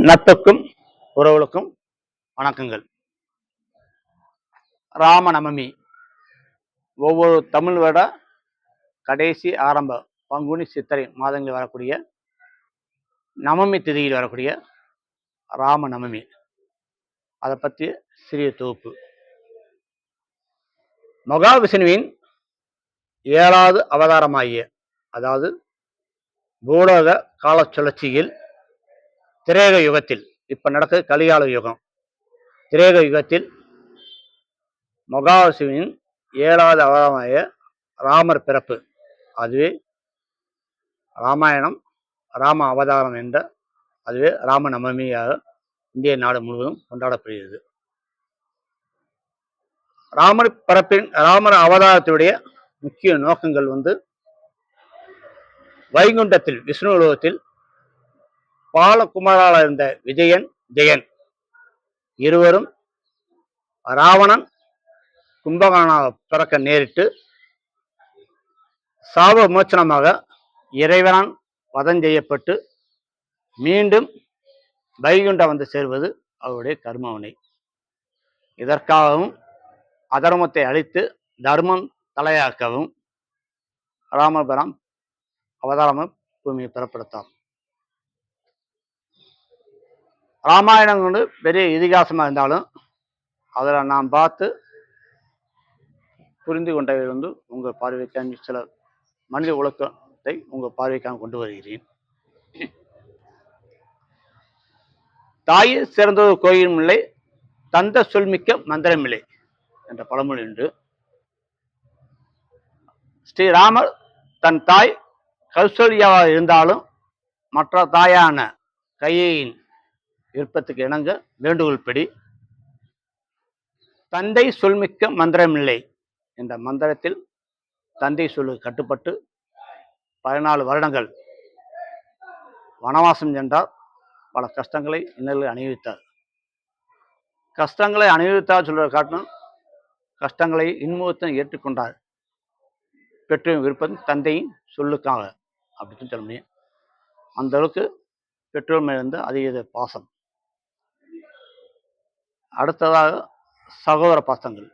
நட்புக்கும் உறவுகளுக்கும் வணக்கங்கள். ராமநவமி ஒவ்வொரு தமிழ் வருட கடைசி ஆரம்ப பங்குனி சித்திரை மாதங்களில் வரக்கூடிய நவமி திதியில் வரக்கூடிய ராமநவமி, அதை பற்றி சிறிய தொகுப்பு. மகாவிஷ்ணுவின் 7வது அவதாரமாகிய, அதாவது பூலோக கால சுழற்சியில் திரேக யுகத்தில், இப்ப நடக்குது கலிகால யுகம், திரேக யுகத்தில் மகாவிஷ்ணுவின் 7வது அவதாரமாகிய ராமர் பிறப்பு, அதுவே ராமாயணம் ராம அவதாரம் என்ற அதுவே ராமநவமியாக இந்திய நாடு முழுவதும் கொண்டாடப்படுகிறது. ராமர் அவதாரத்துடைய முக்கிய நோக்கங்கள் வைகுண்டத்தில் விஷ்ணு உலகத்தில் பாலகுமாரால் இருந்த விஜயன் ஜெயன் இருவரும் ராவணன் கும்பகர்ணனாக பிறக்க நேரிட்டு சாப விமோச்சனமாக இறைவனால் வதம் செய்யப்பட்டு மீண்டும் வைகுண்டம் வந்து சேர்வது அவருடைய கர்மவினை. இதற்காகவும் அதர்மத்தை அழித்து தர்மம் தலையாக்கவும் ராமபுரம் அவதாரம பூமியை பெறப்படுத்தார். ராமாயணம் பெரிய இதிகாசமாக இருந்தாலும் அதில் நாம் பார்த்து புரிந்து கொண்டவை உங்கள் பார்வைக்கான சில மனித ஒழுக்கத்தை உங்கள் பார்வைக்காக கொண்டு வருகிறேன். தாயில் சிறந்தது கோயிலும் இல்லை, தந்த சொல்மிக்க மந்திரமில்லை என்ற பழமொழி உண்டு. ஸ்ரீராமர் தன் தாய் கௌசல்யாவாக இருந்தாலும் மற்ற தாயான கையின் விருப்பத்துக்கு இணங்க வேண்டுகோள் படி தந்தை சொல்மிக்க மந்திரமில்லை என்ற மந்திரத்தில் தந்தை சொல்லு கட்டுப்பட்டு 14 வருடங்கள் வனவாசம் சென்றார். பல கஷ்டங்களை இன்னல்களை அனுபவித்தார். கஷ்டங்களை அனுபவித்தார் சொல்றதை காட்டணும், கஷ்டங்களை இன்முகத்தை ஏற்றுக்கொண்டார். பெற்றோரின் விருப்பம் தந்தையின் சொல்லுக்காக அப்படின்னு சொல்ல முடியும். அந்த அளவுக்கு பெற்றோர் மேலிருந்து அதிக பாசம். அடுத்ததாக சகோதர பாசங்கள்.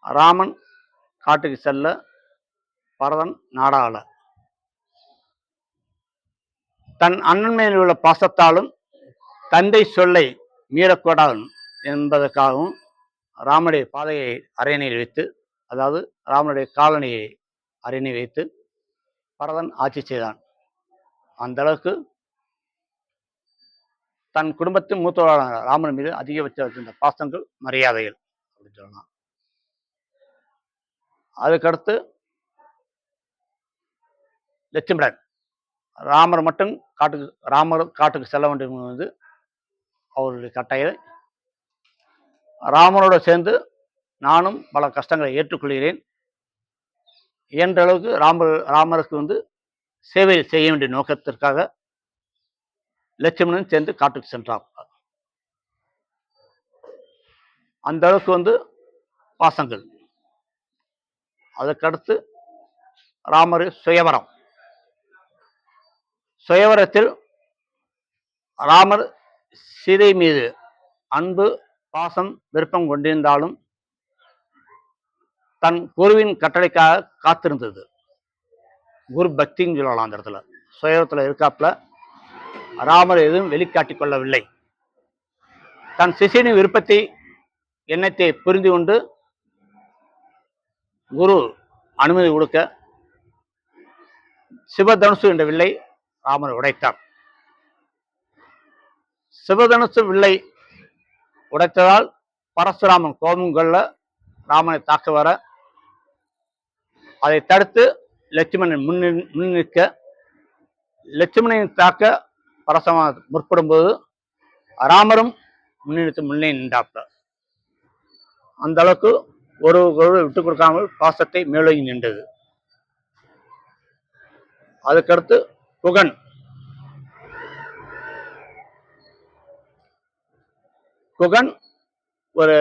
ராமன் காட்டுக்கு செல்ல பரதன் நாடாள தன் அண்ணன் மேல் உள்ள பாசத்தாலும் தந்தை சொல்லை மீறக்கூடாது என்பதற்காகவும் ராமனுடைய பாதையை அரியணையில் வைத்து, அதாவது ராமனுடைய காலனியை அரியணை வைத்து பரதன் ஆட்சி செய்தான். அந்த அளவுக்கு தன் குடும்பத்தின் மூத்தவரான ராமன் மீது அதிகபட்ச வச்சிருந்த பாசங்கள் மரியாதைகள் அப்படின்னு சொல்லலாம். அதுக்கடுத்து லட்சுமணன் ராமர் காட்டுக்கு செல்ல வேண்டும் அவருடைய கட்டளை. ராமனோடு சேர்ந்து நானும் பல கஷ்டங்களை ஏற்றுக்கொள்கிறேன் என்ற அளவுக்கு ராமருக்கு சேவை செய்ய வேண்டிய நோக்கத்திற்காக லட்சுமணன் சேர்ந்து காட்டுக்கு சென்றார். அந்த அளவுக்கு பாசங்கள். அதுக்கடுத்து ராமர் சுயவரத்தில் ராமர் சீதை மீது அன்பு பாசம் விருப்பம் கொண்டிருந்தாலும் தன் குருவின் கட்டளைக்காக காத்திருந்தது. குரு பக்தின்னு சொல்லலாம். அந்த இடத்துல சுயவரத்தில் இருக்காப்புல ராமர் எதுவும் வெளிக்காட்டிக் கொள்ளவில்லை. தன் சிஷியனின் விருப்பத்தை எண்ணத்தை புரிந்து கொண்டு குரு அனுமதி கொடுக்க சிவதனுசு என்ற வில்லை ராமர் உடைத்தார். சிவதனுசு வில்லை உடைத்ததால் பரசுராமன் கோபம் கொள்ள ராமனை தாக்க வர அதை தடுத்து லட்சுமணன் முன்னிற்க லட்சுமணனை தாக்க பரசுராமன் முற்படும் போது ராமரும் முன்னே நின்றார். அந்த அளவுக்கு ஒரு விட்டுக் கொடுக்காமல் பாசத்தை மேலோங்கி நின்றது. அதுக்கடுத்து குகன் ஒரு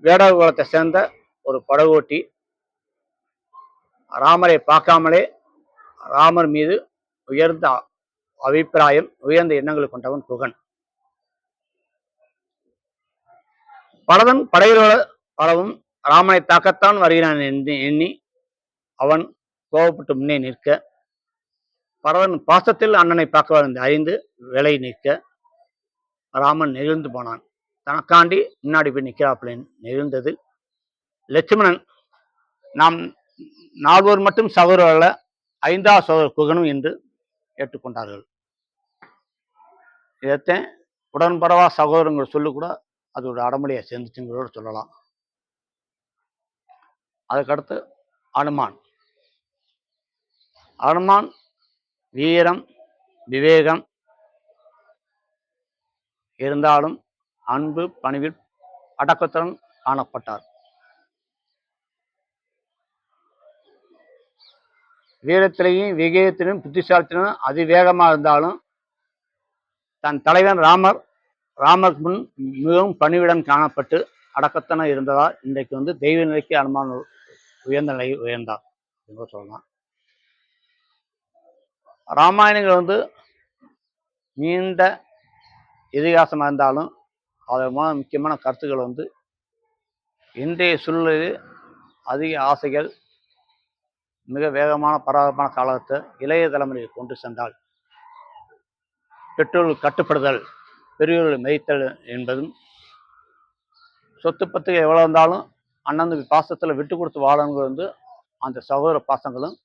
வேடகுலத்தை சேர்ந்த ஒரு படகோட்டி ராமரை பார்க்காமலே ராமர் மீது உயர்ந்த அபிப்பிராயம், உயர்ந்த எண்ணங்களை கொண்டவன் குகன். பரதன் படைகளோட பலவும் ராமனை தாக்கத்தான் வருகிறான் எண்ணி அவன் கோபப்பட்டு முன்னே நிற்க, பரதன் பாசத்தில் அண்ணனை பார்க்க வந்து அறிந்து விலை நிற்க ராமன் நெகிழ்ந்து போனான். தனக்காண்டி முன்னாடி போய் நிற்கிறாப்புல நெகிழ்ந்தது. லட்சுமணன் நாம் 4 மட்டும் சகோதரர்கள 5வது சகோதரர் குகனும் என்று ஏற்றுக்கொண்டார்கள். இதைத்தான் உடன்படவா சகோதரங்கள் சொல்லு கூட அதோட அடமொழியை சேர்ந்துச்சுங்களோட சொல்லலாம். அதுக்கடுத்து அனுமான். அனுமான் வீரம், விவேகம் இருந்தாலும் அன்பு, பணிவில் அடக்கத்துடன் காணப்பட்டார். வீரத்திலையும் விவேகத்திலும் புத்திசாலித்திலும் அதிவேகமாக இருந்தாலும் தன் தலைவன் ராமருக்கு முன் மிகவும் பணிவுடன் காணப்பட்டு அடக்கத்தனம் இருந்ததால் இன்றைக்கு தெய்வ நிலைக்கு அனுமான் உயர்ந்த நிலையை உயர்ந்தார் என்று சொல்லலாம். ராமாயணங்கள் நீண்ட இதிகாசமாக இருந்தாலும் அதமான முக்கியமான கருத்துக்கள் இன்றைய சூழ்நிலையில் அதிக ஆசைகள், மிக வேகமான பரபரப்பான காலத்தை இளைய தலைமுறையை கொண்டு சென்றால் பெற்றோர்கள் கட்டுப்படுதல், பெரியோர்களை மதித்தல் என்பதும், சொத்து பத்து எவ்வளோ இருந்தாலும் அண்ணன் பாசத்தில் விட்டு கொடுத்து வாழணுங்கிறது அந்த சகோதர பாசங்களும்,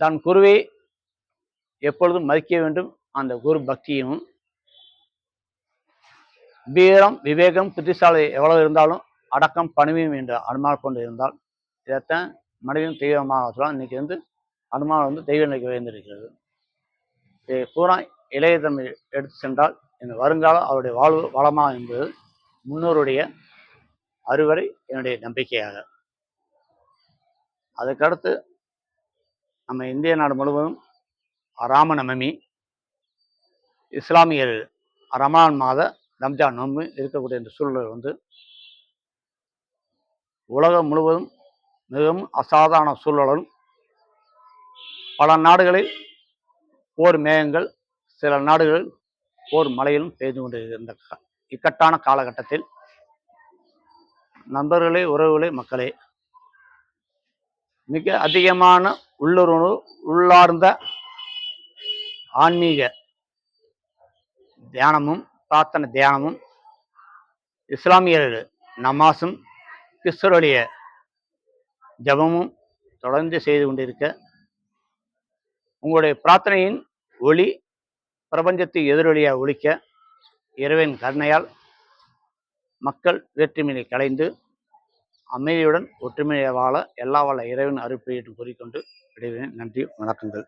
தன் குருவை எப்பொழுதும் மதிக்க வேண்டும் அந்த குரு பக்தியும், வீரம், விவேகம், புத்திசாலி எவ்வளவு இருந்தாலும் அடக்கம், பணிவையும் என்று அனுமானம் கொண்டு இருந்தால் இதைத்தான் மனிதன் தெய்வமாக சொல்லலாம். இன்னைக்கு அனுமானம் தெய்வ நிலைக்கு உயர்ந்திருக்கிறது. இதை பூரா இளைய தமிழ் எடுத்து சென்றால் இந்த வருங்காலம் அவருடைய வாழ்வு வளமா என்பது முன்னோருடைய அறுவரை என்னுடைய நம்பிக்கையாக. அதுக்கடுத்து நம்ம இந்திய நாடு முழுவதும் ராமநவமி, இஸ்லாமியர் ரமலான் மாத ரம்ஜான் நோன்பு இருக்கக்கூடிய இந்த சூழல் உலகம் முழுவதும் மிகவும் அசாதாரண சூழலும், பல நாடுகளில் போர் மேகங்கள், சில நாடுகளில் போர் மழையிலும் பெய்து கொண்டிருந்த இக்கட்டான காலகட்டத்தில் நண்பர்களே, உறவுகளே, மக்களே, மிக அதிகமான உள்ளார்ந்த ஆன்மீக தியானமும் பிரார்த்தனை தியானமும், இஸ்லாமியர்கள் நமாஸும், கிறிஸ்தவருடைய ஜபமும் தொடர்ந்து செய்து கொண்டிருக்க, உங்களுடைய பிரார்த்தனையின் ஒளி பிரபஞ்சத்தை எதிரொலியாக ஒழிக்க இறைவன் கருணையால் மக்கள் வேற்றுமையை களைந்து அமைதியுடன் ஒற்றுமையை வாழ எல்லா வல்ல இறைவன் அருள் புரியட்டும் கூறிக்கொண்டு விடைபெறுகிறேன். நன்றி, வணக்கங்கள்.